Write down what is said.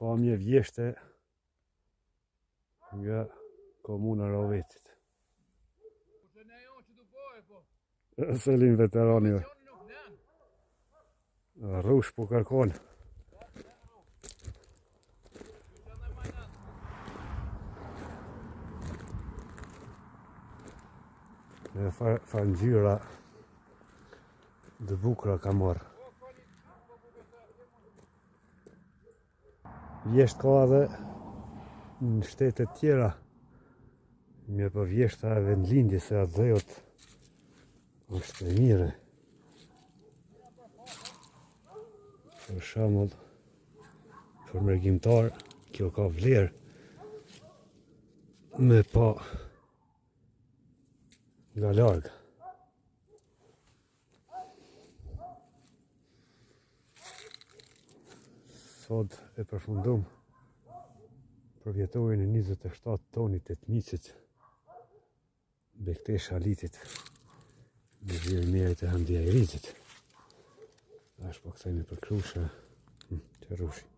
pamje vjeshte nga komuna Rovetit. Selim veterani rrush po kërkon. Me fangjyra dhe bukra ka marrë. Vjesht ka edhe në shtetet tjera, mirë për vjeshta e vendlindje se atë dhejot është e mire. Për shembull, për mërgjimtar, kjo ka vlerë me pa nga larg. Sot e përfundum përvjetorin e 27 tonit të tmicit bekte shalitit dhe zhirëmjerit e handja i rizit. Ashtë po këthejnë për krushe të rushi.